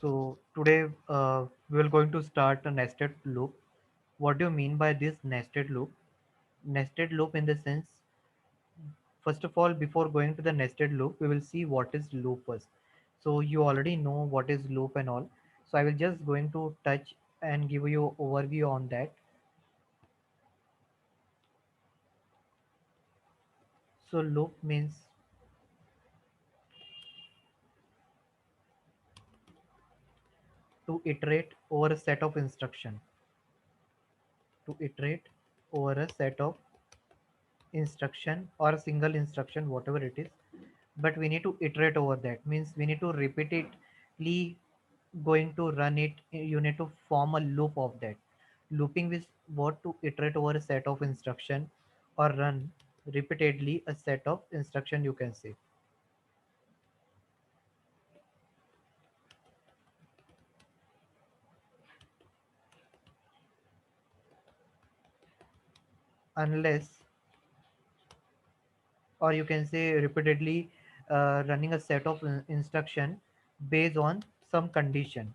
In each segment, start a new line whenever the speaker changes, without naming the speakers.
So today we will going to start a nested loop. What do you mean by this nested loop? Nested loop in the sense, first of all, before going to the nested loop, we will see what is loop first. So you already know what is loop and all. So I will just going to touch and give you overview on that. So loop means to iterate over a set of instruction. To iterate over a set of instruction or a single instruction, whatever it is, but we need to iterate over that, means we need to repeatedly going to run it. You need to form a loop of that. Looping is what? To iterate over a set of instruction or run repeatedly a set of instruction, you can say. Unless, or you can say repeatedly running a set of instruction based on some condition.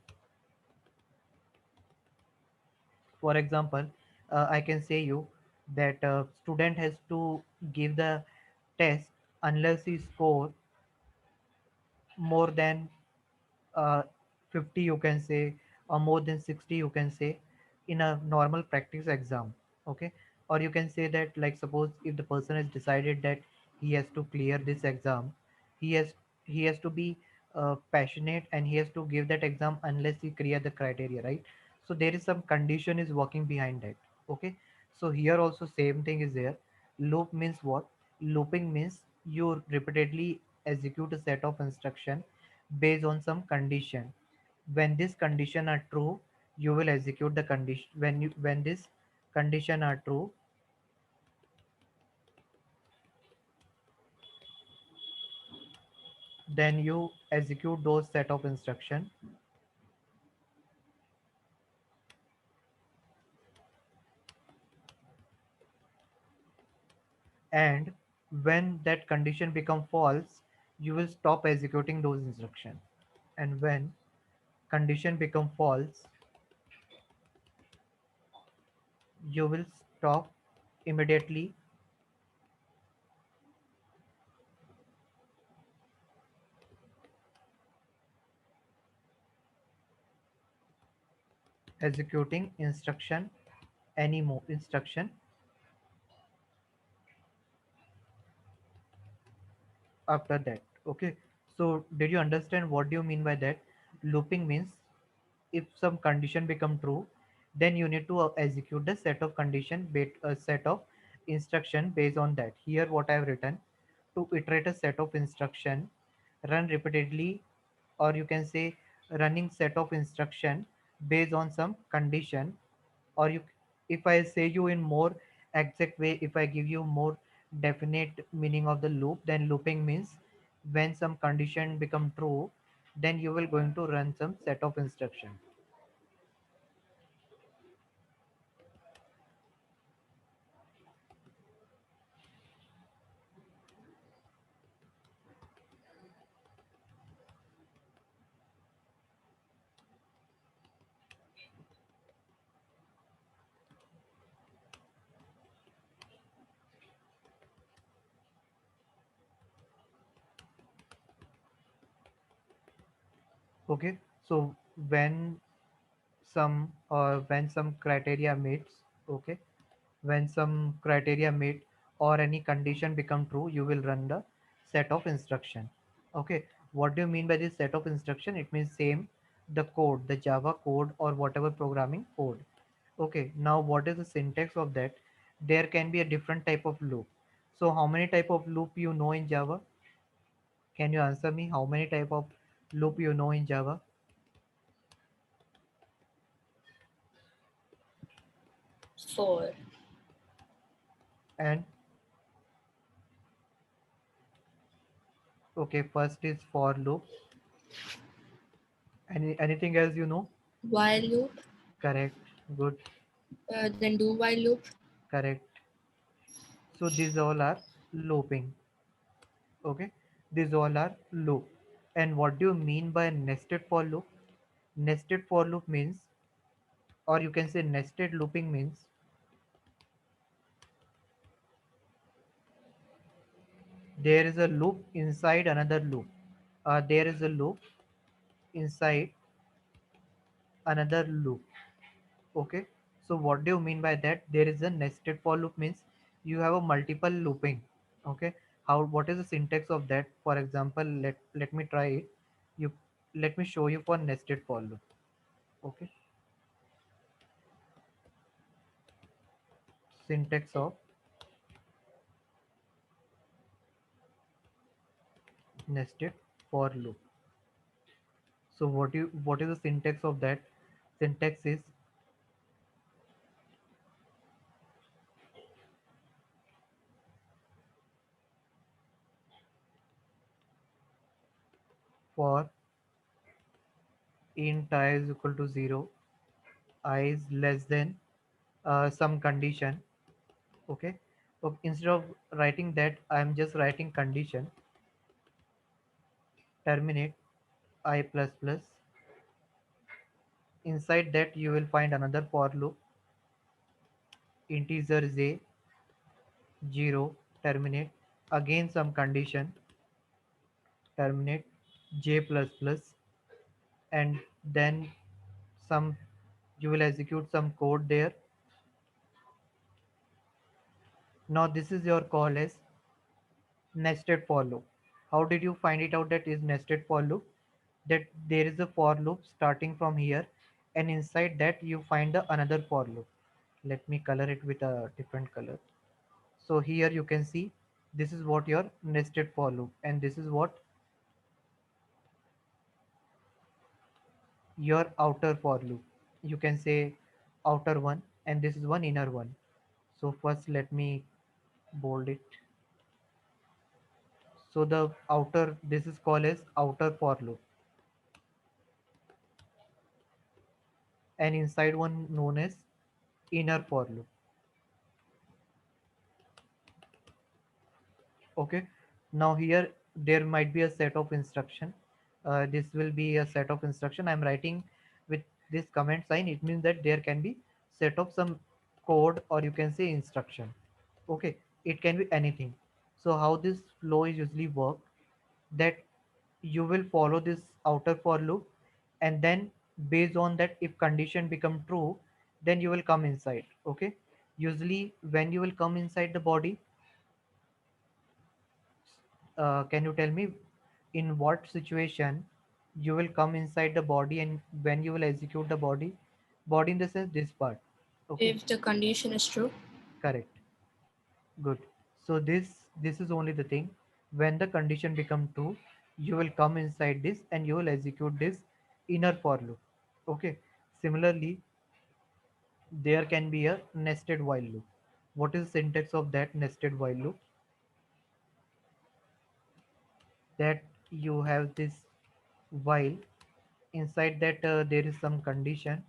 For example, I can say you that student has to give the test unless he score more than uh, 50, you can say, or more than 60, you can say, in a normal practice exam. Okay, or you can say that, like, suppose if the person has decided that he has to clear this exam, he has he has to be passionate, and he has to give that exam unless he clear the criteria, right? So there is some condition is working behind that. Okay, so here also same thing is there. Loop means what? Looping means you repeatedly execute a set of instruction based on some condition. When this condition are true, you will execute the condition. When this condition are true, then you execute those set of instruction. And when that condition become false, you will stop executing those instruction. And when condition become false, you will stop immediately executing instruction, any more instruction after that. Okay, so did you understand what do you mean by that? Looping means if some condition become true, then you need to execute the set of condition a set of instruction based on that. Here what I have written: to iterate a set of instruction, run repeatedly, or you can say running set of instruction based on some condition. Or you, if I say you in more exact way, if I give you more definite meaning of the loop, then looping means when some condition become true, then you will going to run some set of instruction. Okay, so when some criteria meets, okay, when some criteria meet or any condition become true, you will run the set of instruction. Okay, what do you mean by this set of instruction? It means same, the code, the Java code or whatever programming code. Okay, now what is the syntax of that? There can be a different type of loop. So how many type of loop you know in Java? Can you answer me? How many type of loop you know in Java?
Four.
And okay, first is for loop. Anything else you know?
While loop,
Correct. Good.
then do while loop.
Correct. So these all are looping. Okay. These all are loop. And what do you mean by nested for loop? Nested for loop means, or you can say nested looping means, there is a loop inside another loop. There is a loop inside another loop. Okay, so what do you mean by that? There is a nested for loop means you have a multiple looping. Okay, how, what is the syntax of that? For example, let me try it. You, let me show you for nested for loop. Okay, syntax of nested for loop. So what is the syntax of that? Syntax is for int I is equal to 0, I is less than some condition. Okay, so instead of writing that, I am just writing condition, terminate I plus plus. Inside that you will find another for loop, integer j 0, terminate again some condition, terminate j plus plus, and then some, you will execute some code there. Now this is your call as nested for loop. How did you find it out that is nested for loop? That there is a for loop starting from here, and inside that you find the another for loop. Let me color it with a different color. So here you can see this is what your nested for loop, and this is what your outer for loop. You can say outer one, and this is one inner one. So first let me bold it. So the outer, this is called as outer for loop, and inside one known as inner for loop. Okay, now here there might be a set of instruction. This will be a set of instruction I'm writing with this comment sign. It means that there can be set of some code, or you can say instruction. Okay, it can be anything. So how this flow is usually work, that you will follow this outer for loop, and then based on that, if condition become true, then you will come inside. Okay, usually when you will come inside the body, can you tell me in what situation you will come inside the body, and when you will execute the body in the sense this part? Okay,
If the condition is true.
correct, good. So this is only the thing, when the condition become true, you will come inside this and you will execute this inner for loop. Okay, similarly there can be a nested while loop. What is the syntax of that nested while loop? That you have this while, inside that there is some condition.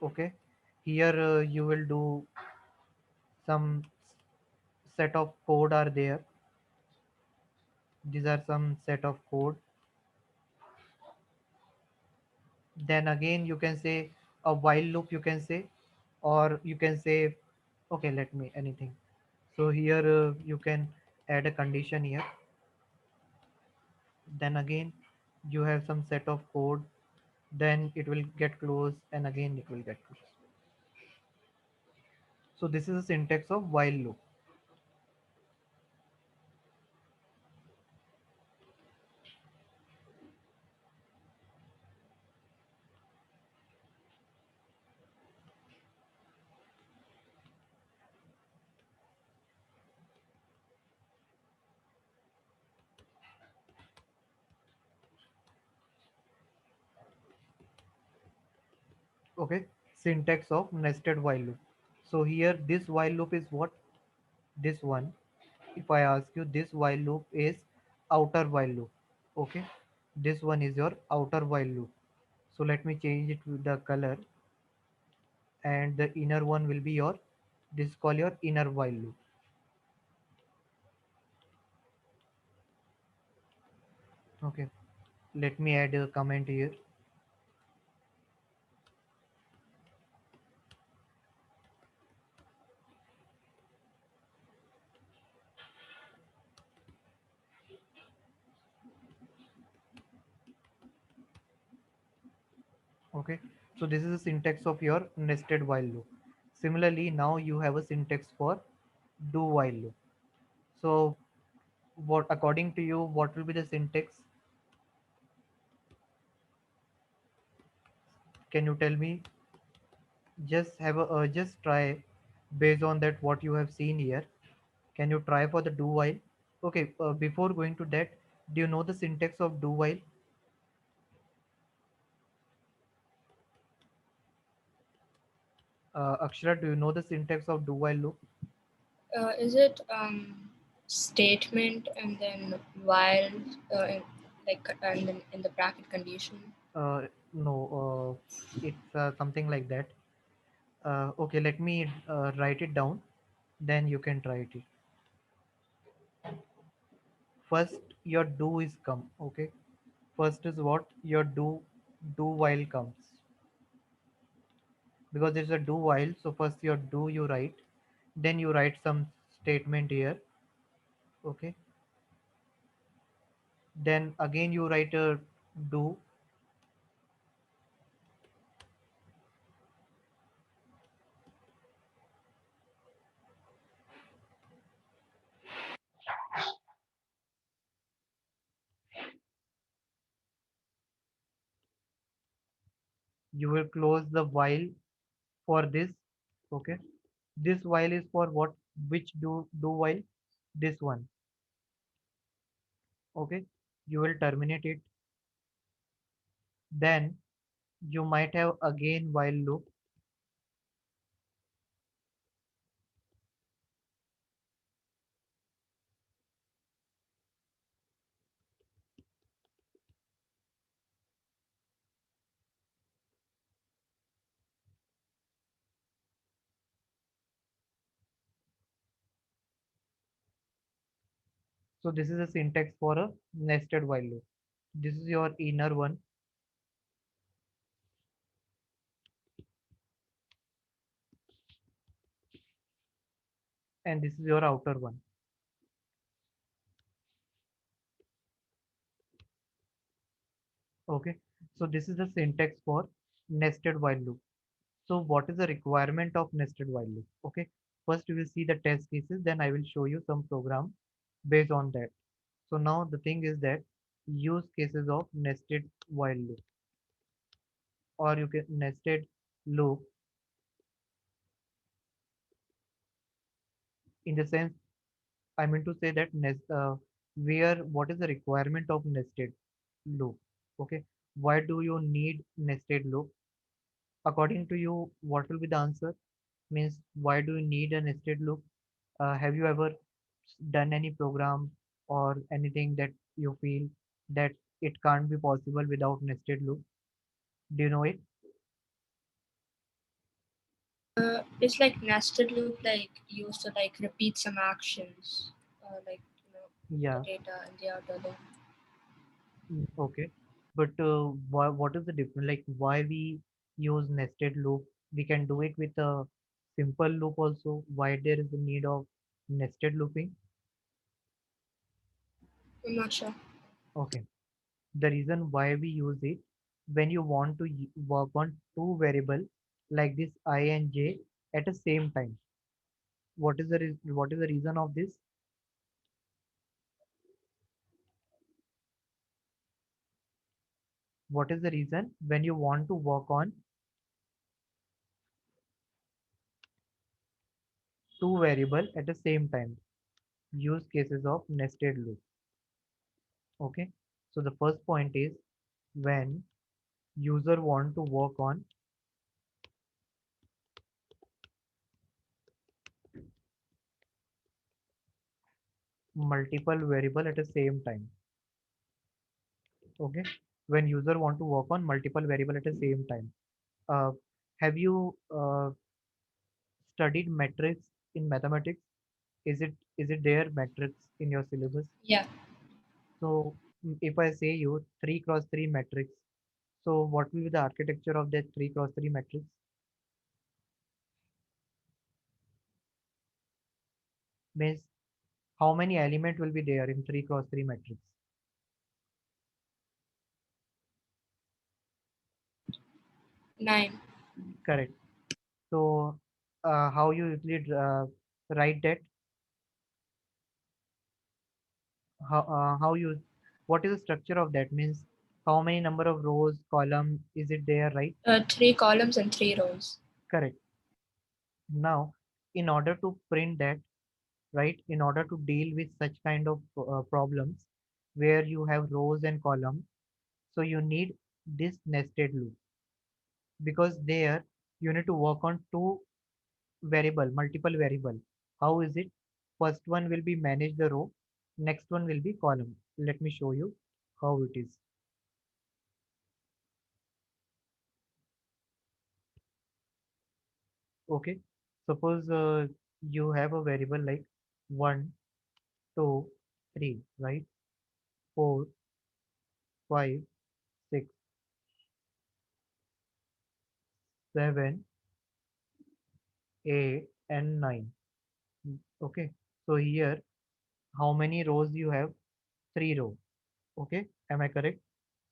Okay, here you will do some set of code are there. These are some set of code. Then again you can say a while loop, you can say, or you can say, okay, let me anything. So here you can add a condition here, then again you have some set of code, then it will get closed and again it will get closed. So this is a syntax of while loop. Okay, syntax of nested while loop. So here this while loop is what? This one, if I ask you, this while loop is outer while loop. Okay, this one is your outer while loop. So let me change it with the color, and the inner one will be your, this is called your inner while loop. Okay, let me add a comment here. Okay, so this is the syntax of your nested while loop. Similarly, now you have a syntax for do while loop. So what, according to you, what will be the syntax? Can you tell me? Just have a just try based on that what you have seen here. Can you try for the do while? Okay, before going to that, do you know the syntax of do while? Akshara, do you know the syntax of do while loop?
Is it statement and then while and then in the bracket condition?
No, it's something like that. Okay, let me write it down, then you can try it. First, your do is come. Okay, first is what your do while comes, because there's a do while. So first your do you write, then you write some statement here. Okay, then again you write a do. You will close the while for this. Okay, this while is for what? Which do while? This one. Okay, you will terminate it. Then you might have again while loop. So this is a syntax for a nested while loop. This is your inner one, and this is your outer one. Okay, so this is the syntax for nested while loop. So what is the requirement of nested while loop? Okay, first we will see the test cases, then I will show you some program based on that. So now the thing is that use cases of nested while loop, or you can nested loop, in the sense I mean to say that where what is the requirement of nested loop? Okay, why do you need nested loop? According to you, what will be the answer? Means why do you need a nested loop? Have you ever done any program or anything that you feel that it can't be possible without nested loop? Do you know it?
It's like nested loop, like used to like repeat some actions, like the
Yeah.
data and the outer loop.
Okay. But what is the difference? Like why we use nested loop? We can do it with a simple loop also. Why there is a need of nested looping?
I'm not sure.
Okay. The reason why we use it, when you want to work on two variable like this I and j at the same time. What is the reason of this? What is the reason when you want to work on two variable at the same time? Use cases of nested loop. Okay. So the first point is when user want to work on multiple variable at the same time. Okay. When user want to work on multiple variable at the same time. Uh, have you studied matrix in mathematics? Is it there matrix in your syllabus?
Yeah.
So if I say you 3 cross 3 matrix, so what will be the architecture of that 3 cross 3 matrix? Means how many element will be there in 3 cross 3 matrix?
9.
Correct. So how you usually write that? How you, what is the structure of that? Means how many number of rows, column is it there, right?
3 columns and 3 rows.
Correct. Now, in order to print that, right, in order to deal with such kind of problems where you have rows and columns, so you need this nested loop, because there you need to work on two variable, multiple variable. How is it? First one will be manage the row, next one will be column. Let me show you how it is. Okay, suppose you have a variable like 1, 2, 3, right? 4, 5, 6, 7, 8, and 9. Okay, so here how many rows you have? 3 row. Okay, am I correct?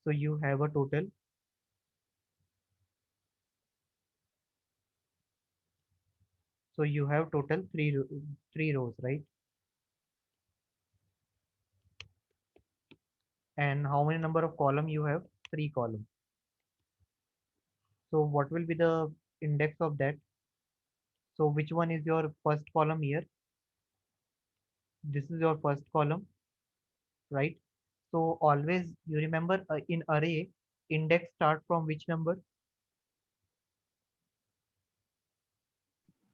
So you have a total, so you have total 3 rows, right? And how many number of column you have? 3 column. So what will be the index of that? So which one is your first column here? This is your first column, right? So always you remember, in array, index start from which number?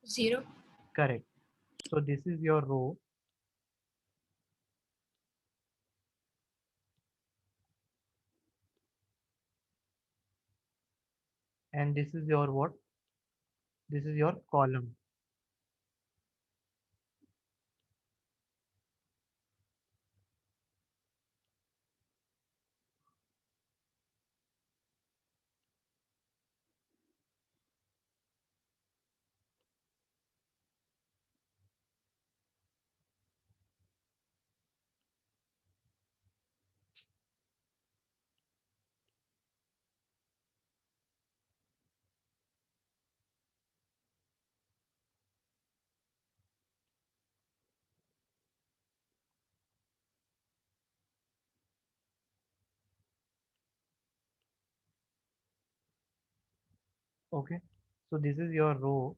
0.
Correct. So this is your row, and this is your what? This is your column. Okay. So this is your row,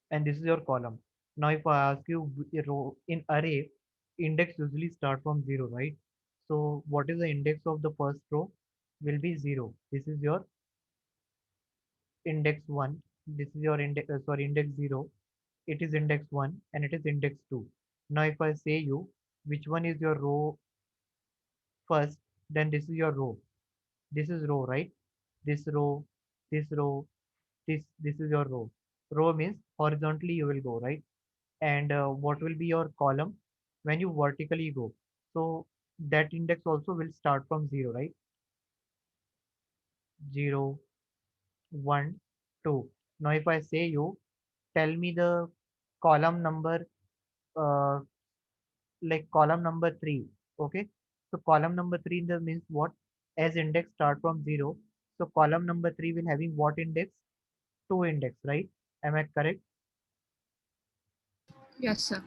and this is your column. Now if I ask you, a row in array, index usually start from 0, right? So what is the index of the first row? Will be 0. This is your index 1. This is your index, sorry, index 0. It is index 1 and it is index 2. Now if I say you which one is your row first, then this is your row. This is row, right? This row, this row, this is your row. Row means horizontally you will go, right? And what will be your column when you vertically go? So that index also will start from 0, right? 0, 1, 2. Now if I say you, tell me the column number, uh, like column number 3. Okay, so column number 3 in the means what? As index start from 0, so column number 3 will having what index? 2 index, right? Am I correct?
Yes, sir.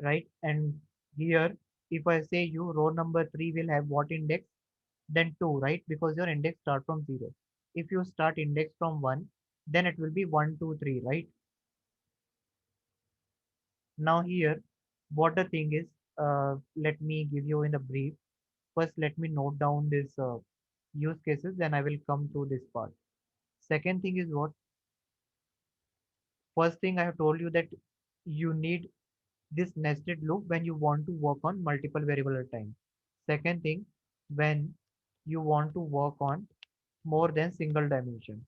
Right. And here if I say you row number 3 will have what index? Then 2, right? Because your index start from 0. If you start index from 1, then it will be 1, 2, 3, right? Now here what the thing is, let me give you in a brief. First let me note down this use cases, then I will come to this part. Second thing is what? First thing I have told you that you need this nested loop when you want to work on multiple variable at a time. Second thing, when you want to work on more than single dimension.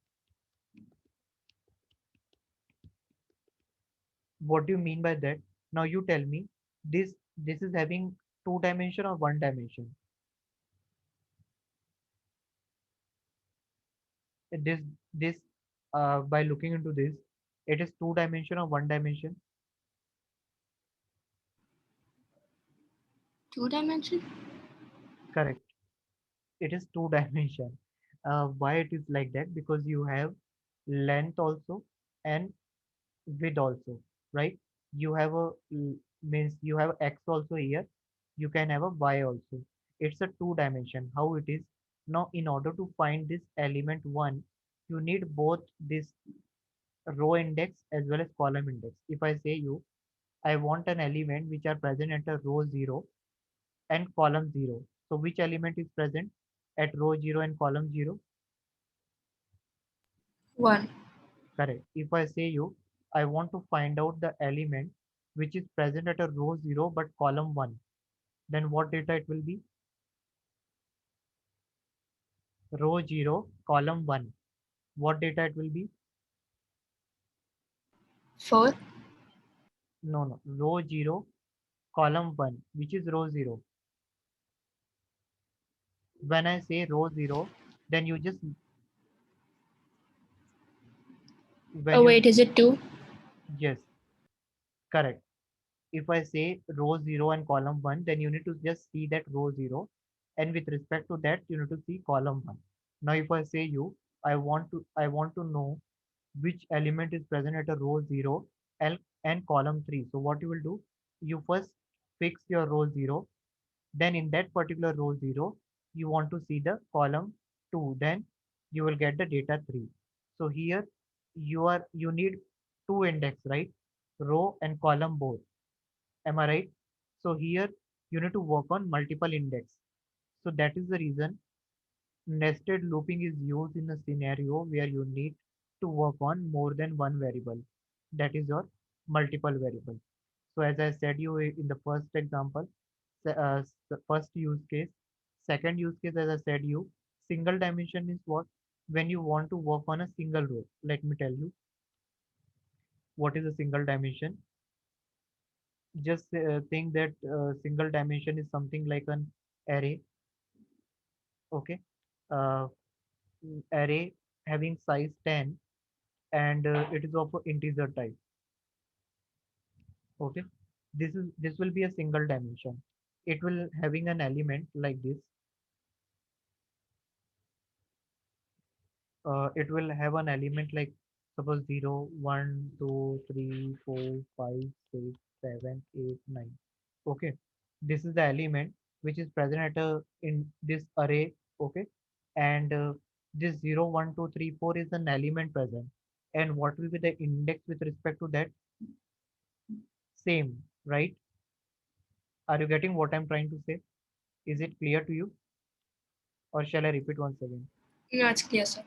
What do you mean by that? Now you tell me, this is having two dimension or one dimension. This this by looking into this, it is two dimension or one dimension.
2 dimension?
Correct. It is two dimension. Why it is like that? Because you have length also and width also, right? You have means you have x also here. You can have a y also. It's a two dimension. How it is now? In order to find this element one, you need both this row index as well as column index. If I say you, I want an element which are present at a row 0 and column 0. So which element is present at row 0 and column 0?
One.
Correct. If I say you, I want to find out the element which is present at a row 0 but column 1, then what data it will be? Row 0, column 1. What data it will be?
Four.
No, no. Row 0, column 1, which is row 0. When I say row 0, then you just, when
Oh
you,
wait, is it two?
yes, correct. If I say row 0 and column 1, then you need to just see that row 0. And with respect to that, you need to see column 1. Now, if I say you, I want to know which element is present at a row 0 and column 3. So what you will do, you first fix your row 0, then in that particular row 0, you want to see the column 2, then you will get the data 3. So here you need two index, right? Row and column both. Am I right? So here you need to work on multiple index. So that is the reason nested looping is used in a scenario where you need to work on more than one variable. That is your multiple variable. So as I said you in the first example, the first use case, second use case, as I said you, single dimension is what? When you want to work on a single row. Let me tell you what is a single dimension. Just think that single dimension is something like an array. Okay. Uh, Array having size 10 and it is of a integer type. Okay, this will be a single dimension. It will having an element like this. It will have an element like suppose 0 1 2 3 4 5 6 7 8 9. Okay, this is the element which is present at a in this array. Okay, and this 0 1 2 3 4 is an element present, and what will be the index with respect to that? Same, right? Are you getting what I'm trying to say? Is it clear to you, or shall I repeat once again?
No, it's clear, sir.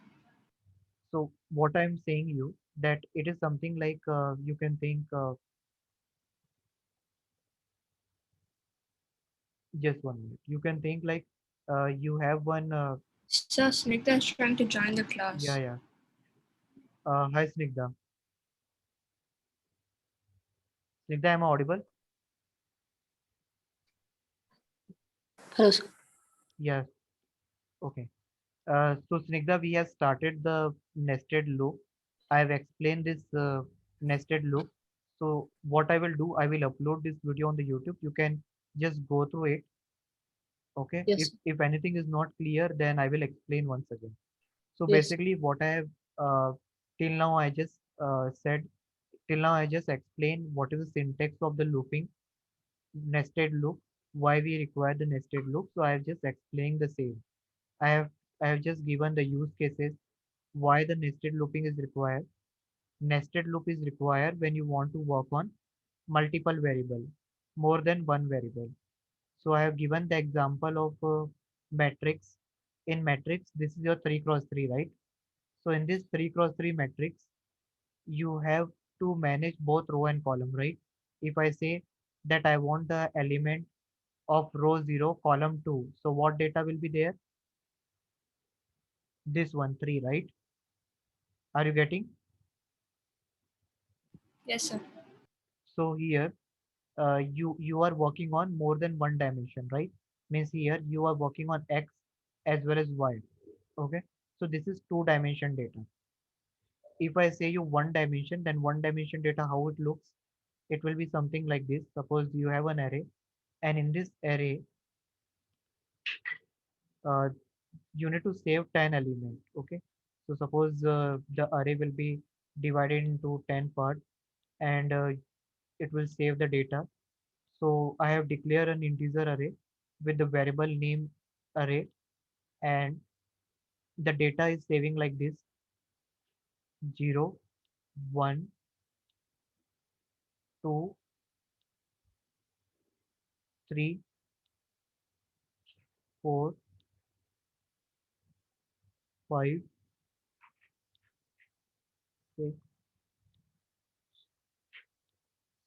So what I'm saying you that it is something like you can think just 1 minute. You can think like you have one.
Sir, Snigdha is trying to join the
Yeah,
class.
yeah. Hi Snigdha. Snigdha, am I audible?
Hello, sir.
Yes. Okay. So Snigdha, we have started the nested loop. I have explained this nested loop. So what I will do, I will upload this video on the YouTube. You can just go through it. Okay.
Yes,
If anything is not clear, then I will explain once again. So
yes,
basically, what I have uh, till now I just said till now I just explained what is the syntax of the looping nested loop, why we require the nested loop. So I have just explained the same. I have I have just given the use cases why the nested looping is required. Nested loop is required when you want to work on multiple variable, more than one variable. So I have given the example of matrix. In matrix, this is your 3 cross 3, right? So in this 3 cross 3 matrix, you have to manage both row and column, right? If I say that I want the element of row 0, column 2, so what data will be there? This one, 3, right? Are you getting?
Yes, sir.
So here, you are working on more than one dimension, right? Means here you are working on x as well as y. Okay, so this is two dimension data. If I say you one dimension, then one dimension data, how it looks, it will be something like this. Suppose you have an array, and in this array, you need to save 10 element. Okay, so suppose the array will be divided into 10 parts, and it will save the data. So I have declared an integer array with the variable name array, and the data is saving like this: 0, 1, 2, 3, 4, 5, 6,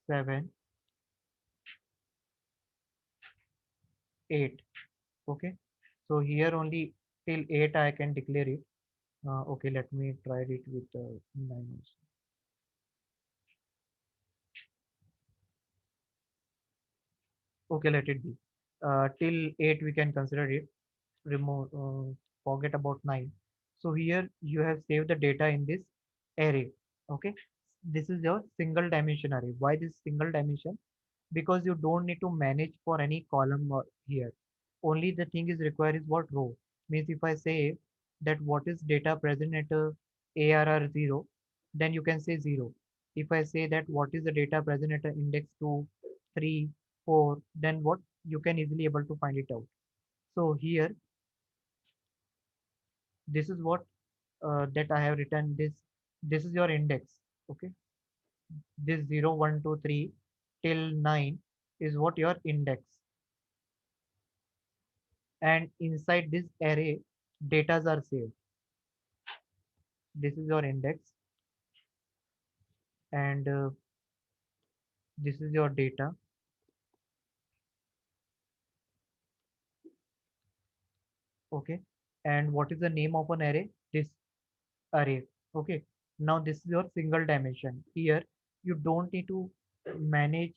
7, 8. Okay, so here only till 8 I can declare it. Okay, let me try it with 9 also. Okay, let it be. Till 8 we can consider it. Remove, forget about 9. So here you have saved the data in this array. Okay, this is your single dimension array. Why this single dimension? Because you don't need to manage for any column here. Only the thing is required is what row. Means if I say that what is data present at ARR 0, then you can say 0. If I say that what is the data present at index 2, 3, 4, then what, you can easily able to find it out. So here, this is what that I have written. This is your index. Okay, this 0, 1, 2, 3 till 9 is what your index, and inside this array datas are saved. This is your index, and this is your data. Okay, and what is the name of an array? This array. Okay, now this is your single dimension. Here you don't need to manage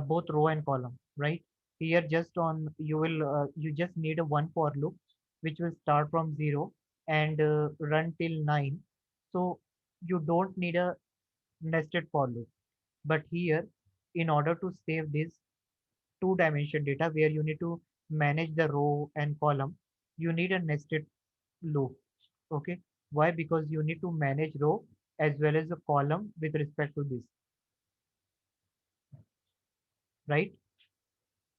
both row and column, right? Here just on you will you just need a one for loop which will start from 0 and run till 9. So you don't need a nested for loop. But here, in order to save this two dimension data where you need to manage the row and column, you need a nested loop. Okay, why? Because you need to manage row as well as a column with respect to this, right?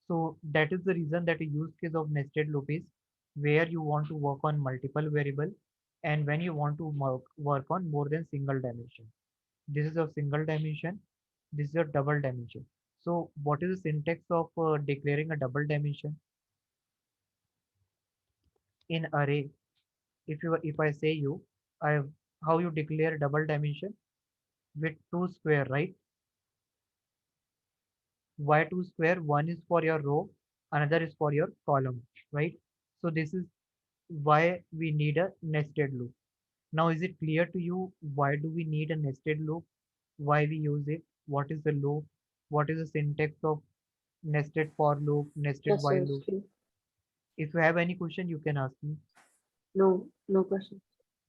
So that is the reason that a use case of nested loop is where you want to work on multiple variable, and when you want to work on more than single dimension. This is a single dimension, this is a double dimension. So what is the syntax of declaring a double dimension in array? If I say you, I how you declare double dimension? With two square, right? Why two square? One is for your row, another is for your column, right? So this is why we need a nested loop. Now is it clear to you why do we need a nested loop? Why we use it? What is the loop? What is the syntax of nested for loop, nested
Yes,
while
sir.
loop? If you have any question, you can ask me.
No, no question.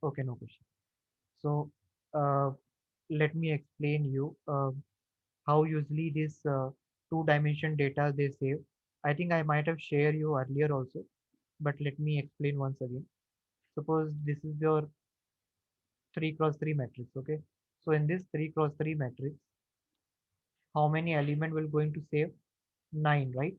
Okay, no question. So uh, let me explain you how usually this two-dimension data they save. I think I might have shared you earlier also, but let me explain once again. Suppose this is your 3 cross 3 matrix. Okay, so in this 3 cross 3 matrix, how many element will going to save? 9, right?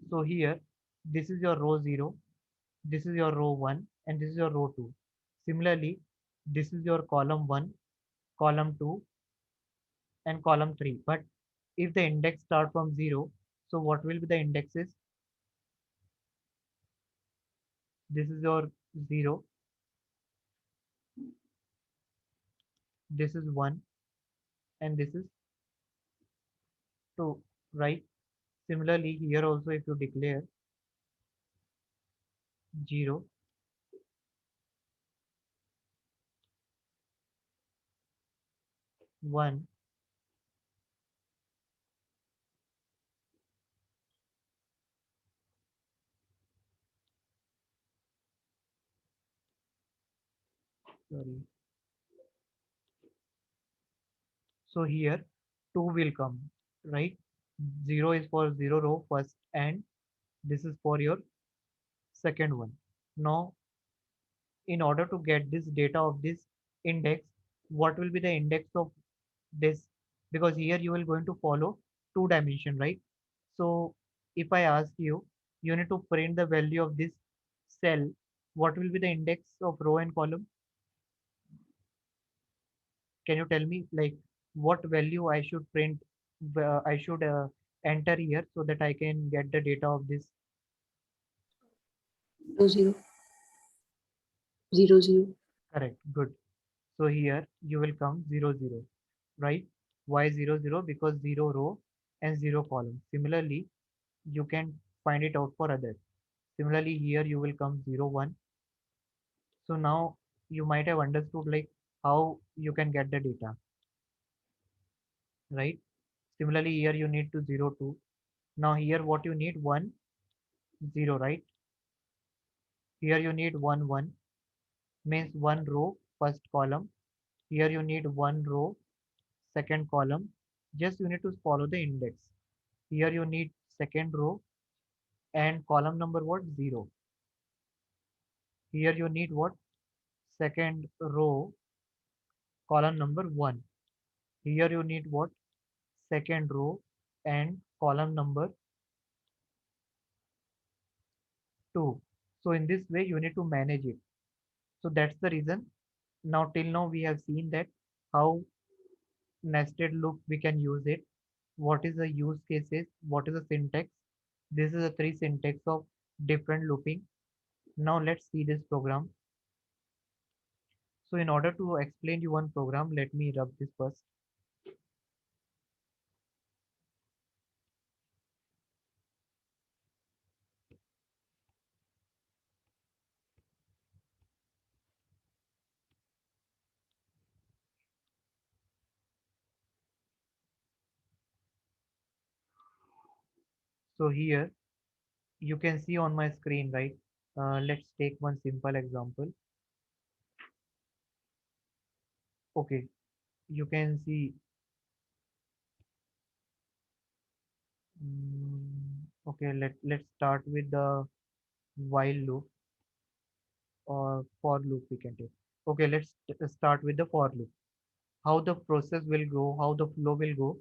So here, this is your row 0, this is your row 1, and this is your row 2. Similarly, this is your column 1, column 2, and column 3. But if the index start from 0, so what will be the indexes? This is your 0, this is 1, and this is 2, right? Similarly, here also if you declare 0, 1, sorry, So here 2 will come, right? 0 is for 0 row first, and this is for your second one. Now, in order to get this data of this index, what will be the index of this? Because here you will going to follow two dimension, right? So if I ask you, you need to print the value of this cell, what will be the index of row and column? Can you tell me, like, what value I should print, I should enter here so that I can get the data of this?
0 0 0.
Correct, good. So here you will come 0 0, right? Why 0 0? Because 0 row and 0 column. Similarly, you can find it out for others. Similarly, here you will come 0 1. So now you might have understood like how you can get the data, right? Similarly, here you need to 0 2. Now here what you need 1 0, right? Here you need 1 1, means one row first column. Here you need one row second column. Just you need to follow the index. Here you need second row and column number what? 0. Here you need what? Second row, column number 1. Here you need what? Second row and column number 2. So in this way you need to manage it. So that's the reason. Now till now we have seen that how nested loop we can use it. What is the use cases? What is the syntax? This is the three syntax of different looping. Now let's see this program. So in order to explain you one program, let me rub this first. So here you can see on my screen, right? Let's take one simple example. Okay, you can see. Okay, let's start with the while loop or for loop we can take. Okay, let's start with the for loop. How the process will go, how the flow will go.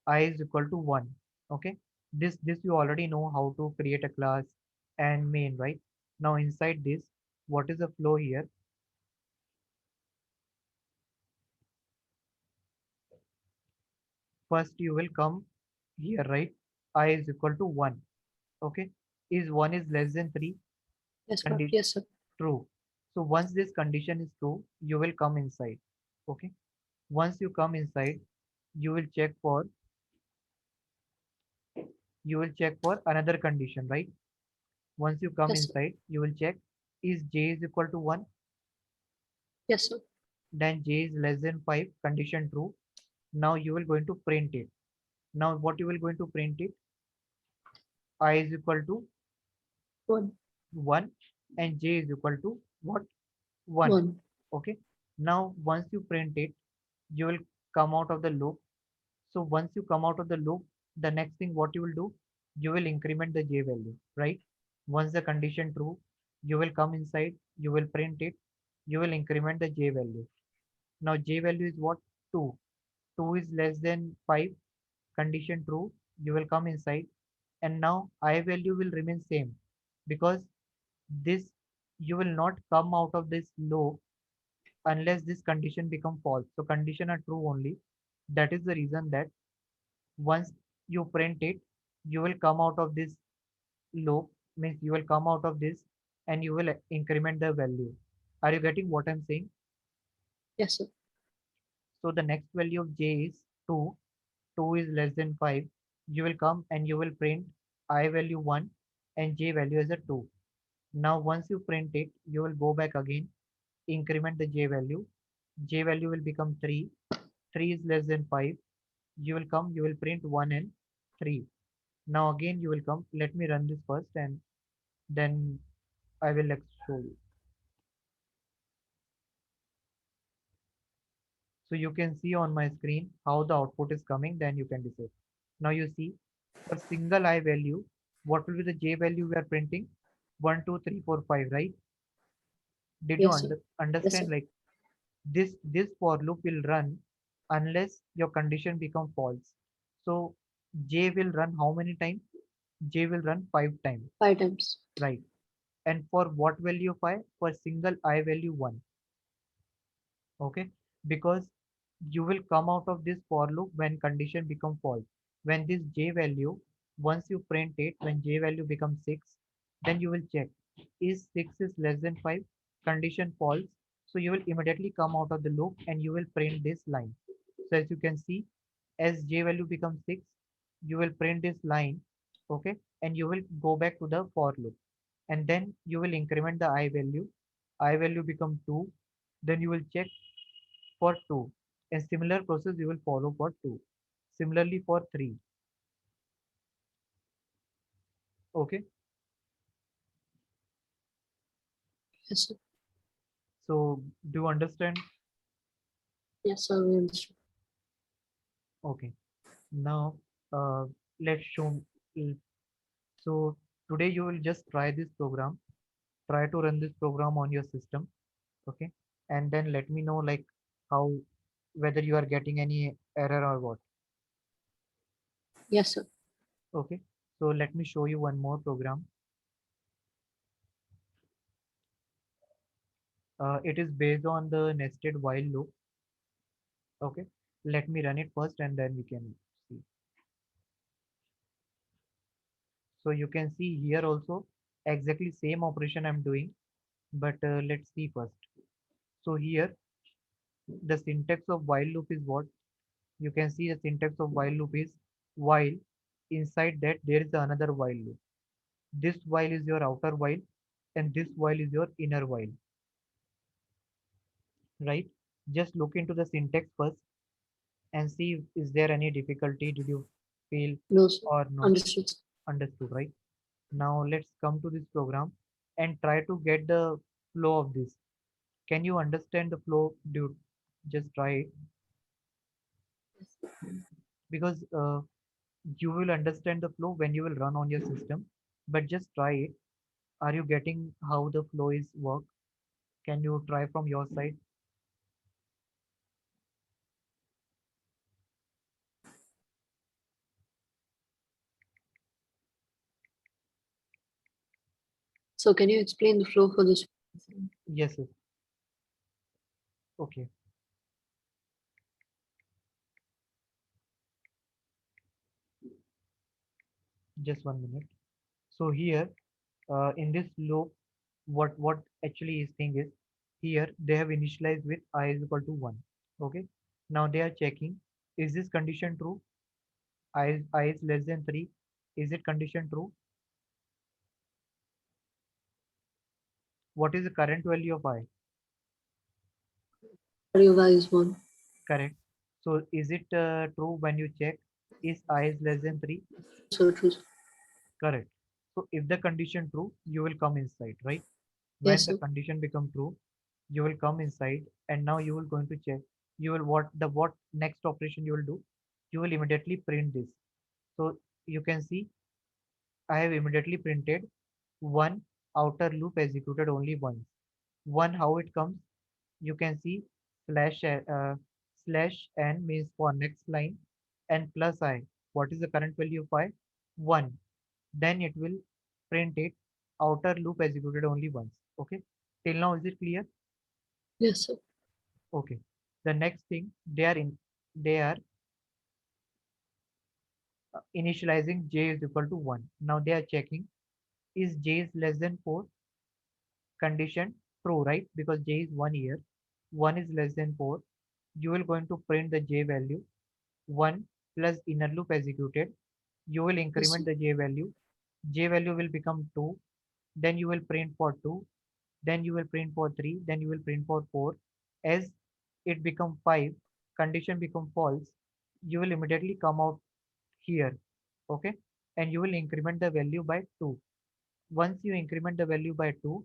I is equal to 1. Okay, this you already know how to create a class and main, right? Now inside this, what is the flow here? First you will come here, right? I is equal to 1. Okay, is 1 is less than 3?
Yes, sir.
Condition
Yes, sir.
true. So once this condition is true, you will come inside. Okay, once you come inside, you will check for another condition, right? Once you come
Yes, sir.
inside, you will check, is j is equal to 1?
Yes, sir.
Then j is less than 5, condition true. Now you will going to print it. Now what you will going to print it? I is equal to
1
1 and j is equal to what? 1.
1.
Okay, now once you print it, you will come out of the loop. So once you come out of the loop, the next thing what you will do, you will increment the j value, right? Once the condition true, you will come inside, you will print it, you will increment the j value. Now j value is what? 2. 2 is less than 5, condition true, you will come inside, and now I value will remain same, because this, you will not come out of this loop unless this condition become false. So condition are true only. That is the reason that once you print it, you will come out of this loop, means you will come out of this and you will increment the value. Are you getting what I'm saying?
Yes, sir.
So the next value of j is 2. 2 is less than 5. You will come and you will print I value 1 and j value as a 2. Now once you print it, you will go back again, increment the j value. J value will become 3. 3 is less than 5. You will come, you will print 1 and 3. Now again you will come. Let me run this first and then I will show you. So you can see on my screen how the output is coming, then you can decide. Now you see, for single I value, what will be the J value we are printing? 1, 2, 3, 4, 5, right? Did you
Yes, sir. Yes,
understand?
sir.
Like this for loop will run unless your condition become false. So J will run how many times? J will run 5 times,
5 times.
right? And for what value 5? For single I value 1. Okay, because you will come out of this for loop when condition become false. When this J value, once you print it, when J value becomes 6, then you will check, is 6 is less than 5? Condition false, so you will immediately come out of the loop and you will print this line. So as you can see, as J value becomes 6, you will print this line. Okay, and you will go back to the for loop, and then you will increment the I value become 2, then you will check for 2. A similar process you will follow for 2. Similarly for 3. Okay.
Yes, sir.
So do you understand?
Yes, sir. We understood.
Okay. Now uh, let's show. l- So today you will just try this program. Try to run this program on your system. Okay. And then let me know like how, whether you are getting any error or what.
Yes, sir.
Okay. So let me show you one more program. It is based on the nested while loop. Okay. Let me run it first and then we can see. So you can see here also exactly same operation I'm doing, but let's see first. So here the syntax of while loop is what? You can see the syntax of while loop is while, inside that there is another while loop. This while is your outer while and this while is your inner while, right? Just look into the syntax first and see, is there any difficulty? Did you feel
No, sir.
or no?
Understood, sir.
Understood, right? Now let's come to this program and try to get the flow of this. Can you understand the flow, dude? Just try it, because you will understand the flow when you will run on your system. But just try it. Are you getting how the flow is work? Can you try from your side?
So can you explain the flow for this?
Yes, yes. Okay. Just 1 minute. So here, in this loop, what actually is thing is, here they have initialized with I is equal to 1. Okay. Now they are checking, is this condition true? I is less than 3. Is it condition true? What is the current value of I?
Audio is 1.
Correct. So is it true when you check, is I is less than 3?
So true, sir.
Correct. So if the condition true, you will come inside, right? When
Yes,
the
sir.
condition become true, you will come inside and now you will going to check. You will what next operation you will do? You will immediately print this. So you can see I have immediately printed one outer loop executed only once. One, how it comes? You can see slash n means for next line and plus I. What is the current value of I? 1. Then it will print it outer loop executed only once. Okay. Till now, is it clear?
Yes, sir.
Okay. The next thing, they are initializing j is equal to 1. Now they are checking, is j is less than 4? Condition true, right? Because j is 1 here. 1 is less than 4. You will going to print the j value 1 plus inner loop executed. You will
Yes,
increment
sir.
the j value. J value will become 2. Then you will print for 2. Then you will print for 3. Then you will print for 4. As it become 5, condition become false. You will immediately come out here. Okay. And you will increment the value by 2. Once you increment the value by 2,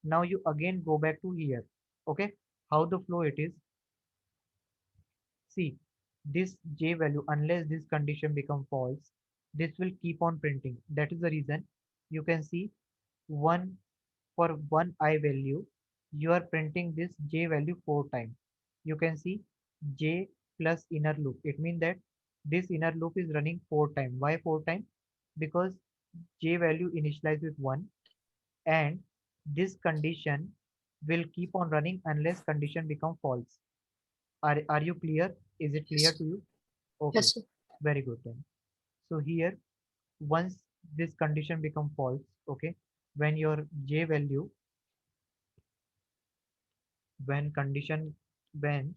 now you again go back to here. Okay. How the flow it is? See, this j value, unless this condition become false, this will keep on printing. That is the reason you can see one for one I value, you are printing this j value 4 times. You can see j plus inner loop. It means that this inner loop is running 4 times. Why 4 times? Because j value initialized with 1 and this condition will keep on running unless condition become false. Are you clear? Is it clear
Yes.
to you? Okay,
Yes, sir.
very good then. So here, once this condition become false, okay, when your j value, when condition, when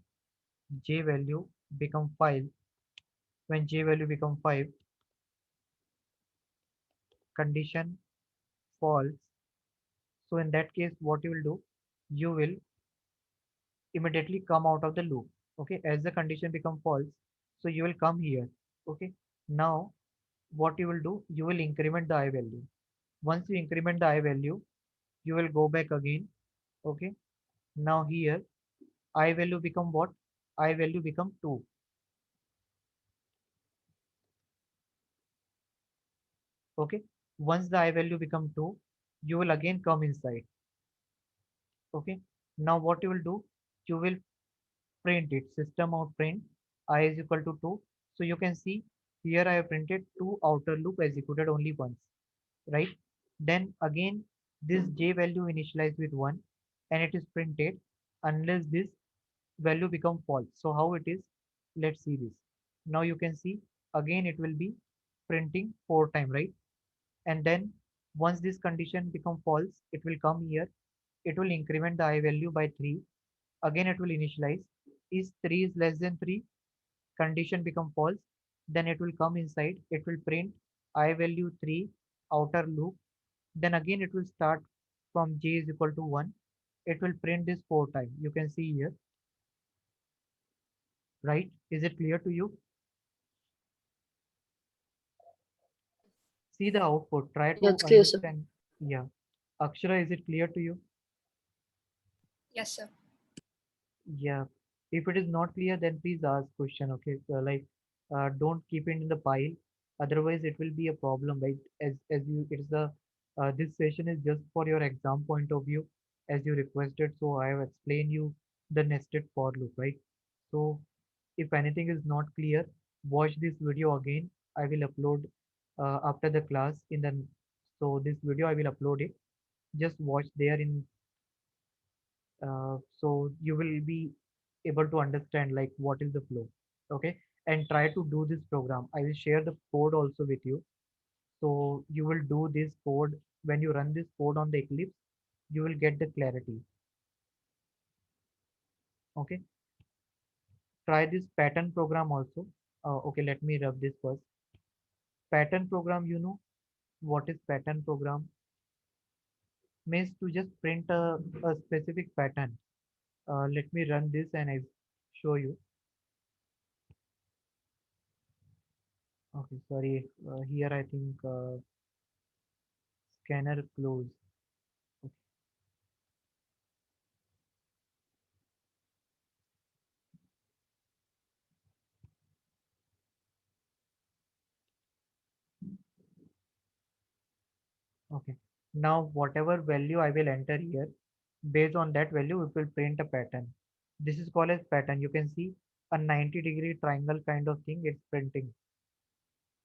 j value become 5, when j value become 5, condition false. So in that case, what you will do, you will immediately come out of the loop. Okay, as the condition become false, so you will come here. Okay, now what you will do, you will increment the I value. Once you increment the I value, you will go back again. Okay, now here I value become what? I value become 2. Okay, once the I value become 2, you will again come inside. Okay, now what you will do, you will print it, system out print I is equal to 2. So you can see here I have printed 2 outer loop executed only once, right? Then again this j value initialized with 1 and it is printed unless this value become false. So how it is? Let's see this. Now you can see again it will be printing 4 time, right? And then once this condition become false, it will come here. It will increment the I value by 3. Again it will initialize. Is 3 is less than 3? Condition become false. Then it will come inside. It will print I value 3 outer loop. Then again it will start from j is equal to 1. It will print this 4 times. You can see here, right? Is it clear to you? See the output. Try
Yeah,
to
it's clear, sir.
understand. Yeah. Akshara, is it clear to you?
Yes, sir.
Yeah. If it is not clear, then please ask question. Okay. Don't keep it in the pile. Otherwise, it will be a problem, right? As you, it's the this session is just for your exam point of view, as you requested. So I have explained you the nested for loop, right? So if anything is not clear, watch this video again. I will upload after the class in the. So this video I will upload it. Just watch there in so you will be able to understand like what is the flow. Okay, and try to do this program. I will share the code also with you, so you will do this code. When you run this code on the Eclipse, you will get the clarity. Okay, try this pattern program also. Okay, let me rub this first. Pattern program, you know what is pattern program? Means to just print a specific pattern. Let me run this and I show you. Okay, sorry. Here I think scanner close. Okay. Now whatever value I will enter here, based on that value, it will print a pattern. This is called as pattern. You can see a 90-degree triangle kind of thing. It's printing.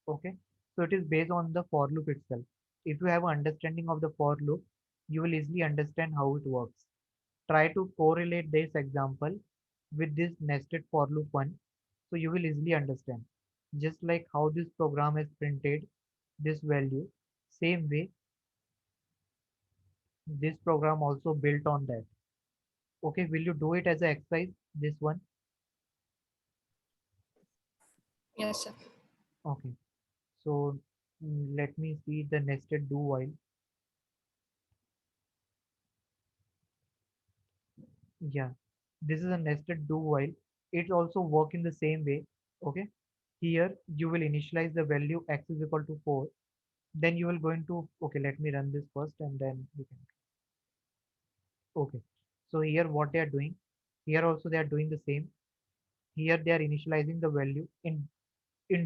Okay. So it is based on the for loop itself. If you have an understanding of the for loop, you will easily understand how it works. Try to correlate this example with this nested for loop one, so you will easily understand. Just like how this program has printed this value, same way this program also built on that. Okay, will you do it as an exercise? This one?
Yes, sir.
Okay. So let me see the nested do while. Yeah, this is a nested do while. It also work in the same way. Okay. Here you will initialize the value x is equal to 4. Then you will going to, okay, let me run this first and then we can, okay. So here what they are doing, here also they are doing the same. Here they are initializing the value. In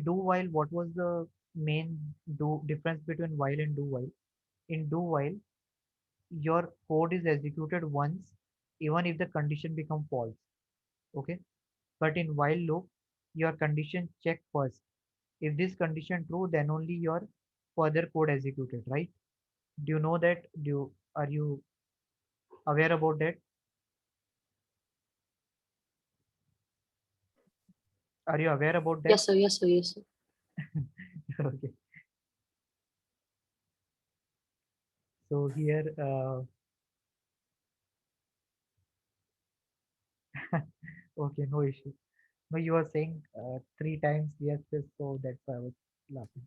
do while, what was the main do difference between while and do while? In do while, your code is executed once, even if the condition become false. Okay, but in while loop, your condition check first. If this condition true, then only your further code executed, right? Do you know that? Are you aware about that? Are you aware about that?
Yes, sir. Yes, sir. Yes, sir.
Okay. So here, okay, no issue. No, you are saying three times yes, yes, so that's why I was laughing.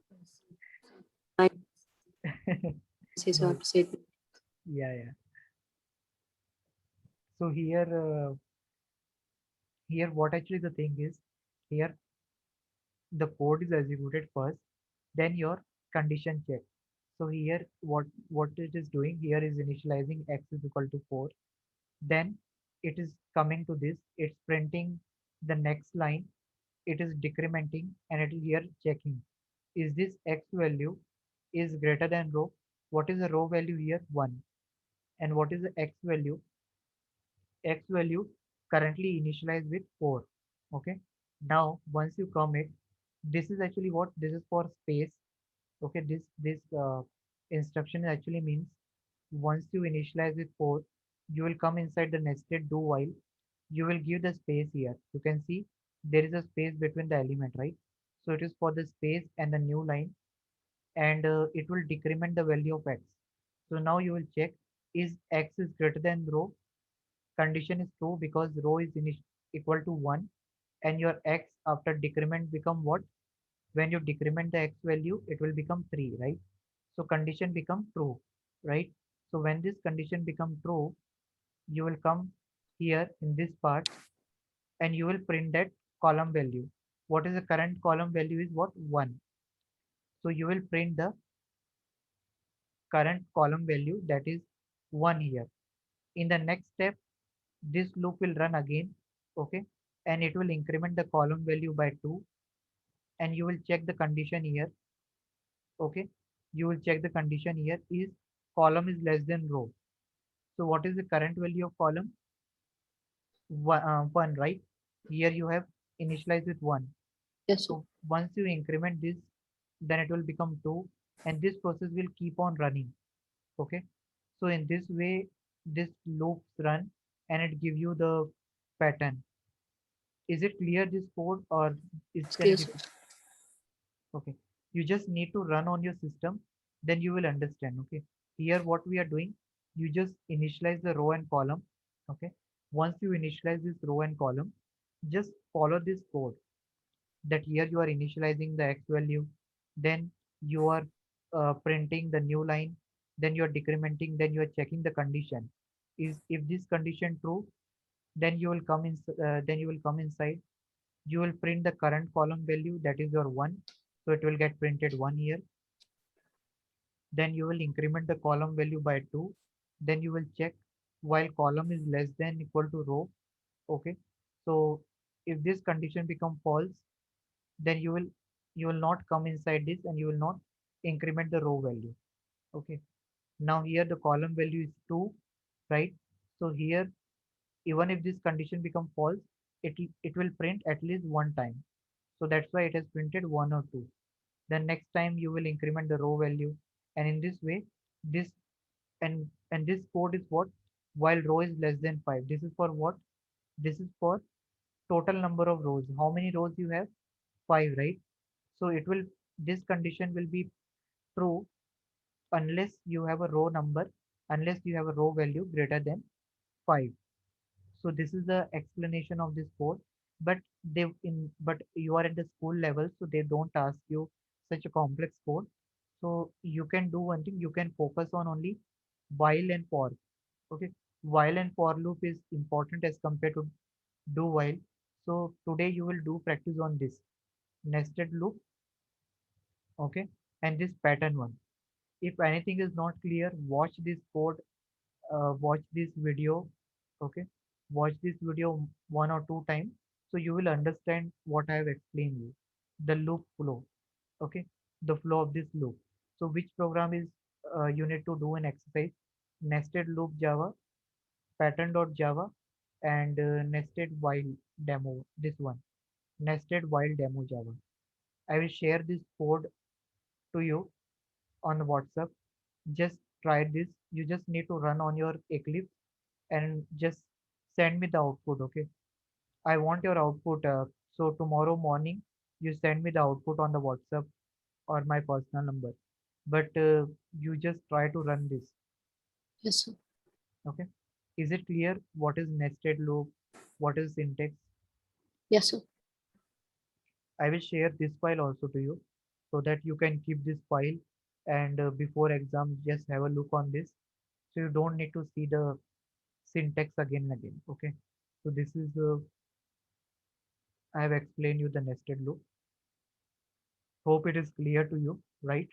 I say so. I
No,
have to say it.
yeah, yeah. So here, what actually the thing is, here the code is executed first, then your condition check. So here, what it is doing here is initializing x is equal to 4. Then it is coming to this. It's printing the next line. It is decrementing and it is here checking. Is this x value is greater than row? What is the row value here? 1. And what is the x value? X value currently initialized with 4. Okay, now once you commit, this is actually what this is for space. Okay, this instruction actually means once you initialize with 4, you will come inside the nested do while. You will give the space here. You can see there is a space between the element, right? So it is for the space and the new line, and it will decrement the value of x. So now you will check, is x is greater than row? Condition is true because row is equal to 1, and your x after decrement become what? When you decrement the x value, it will become 3, right? So condition become true, right? So when this condition become true, you will come here in this part and you will print that column value. What is the current column value is what? 1. So you will print the current column value, that is 1 here. In the next step, this loop will run again, okay, and it will increment the column value by 2, and you will check the condition here. Okay, you will check the condition here is column is less than row. So what is the current value of column? 1, right? Here you have initialized with 1.
Yes, sir.
So once you increment this, then it will become 2, and this process will keep on running. Okay, so in this way, this loops run and it give you the pattern. Is it clear this code, or is
It's
it any
clear, sir.
different? Okay, you just need to run on your system, then you will understand. Okay, here what we are doing, you just initialize the row and column. Okay, once you initialize this row and column, just follow this code, that here you are initializing the x value, then you are printing the new line, then you are decrementing, then you are checking the condition. Is if this condition true, then you will come in, then you will come inside, you will print the current column value, that is your 1. So it will get printed 1 here. Then you will increment the column value by 2. Then you will check while column is less than equal to row. Okay, so if this condition become false, then you will not come inside this and you will not increment the row value. Okay, now here the column value is 2, right? So here, even if this condition become false, it will print at least one time. So that's why it has printed 1 or 2. Then next time you will increment the row value, and in this way, this and this code is what? While row is less than 5, this is for what? This is for total number of rows. How many rows you have? 5, right? So it will, this condition will be true unless you have a row number, unless you have a row value greater than 5. So this is the explanation of this code. But but you are at the school level, so they don't ask you such a complex code. So you can do one thing, you can focus on only while and for. Okay, while and for loop is important as compared to do while. So today you will do practice on this nested loop, okay, and this pattern one. If anything is not clear, watch this code, watch this video. Okay, watch this video 1 or 2 times, So you will understand what I have explained you. The loop flow. Okay, the flow of this loop. So which program is you need to do an exercise? Nested loop Java, pattern.java, and nested while demo. This one, nested while demo Java. I will share this code to you on WhatsApp. Just try this. You just need to run on your Eclipse and just send me the output. Okay, I want your output. So tomorrow morning, you send me the output on the WhatsApp or my personal number. But you just try to run this.
Yes, sir.
Okay. Is it clear what is nested loop? What is syntax?
Yes, sir.
I will share this file also to you so that you can keep this file and before exam just have a look on this. So you don't need to see the syntax again and again. Okay. So this is I have explained you the nested loop. Hope it is clear to you, right?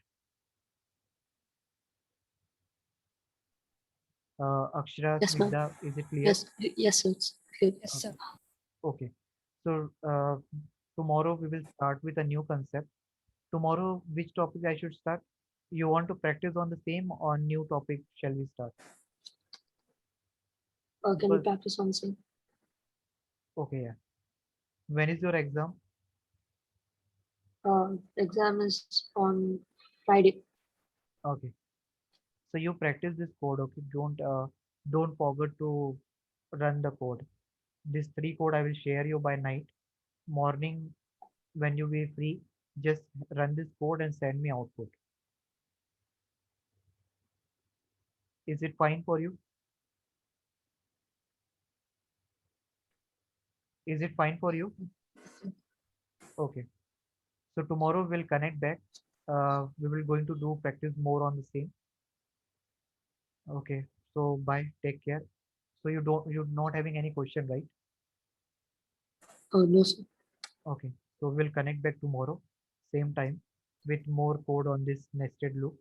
Akshara,
Yes, ma'am.
Snigdha, is it clear?
Yes, yes, sir. It's good.
Yes,
Okay.
sir.
Okay. So tomorrow we will start with a new concept. Tomorrow, which topic I should start? You want to practice on the same or new topic shall we start?
Can we
Because
practice on the same?
okay, yeah. When is your exam?
Exam is on Friday.
Okay. So you practice this code, okay? Don't forget to run the code. This three code I will share you by night. Morning when you be free, just run this code and send me output. Is it fine for you? Is it fine for you? Okay. So tomorrow we'll connect back. We will going to do practice more on the same. Okay. So bye. Take care. So you're not having any question, right?
Oh, no, sir.
Okay. So we'll connect back tomorrow, same time, with more code on this nested loop,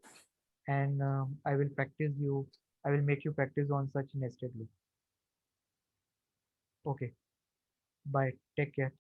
and I will practice you. I will make you practice on such nested loop. Okay. Bye. Take care.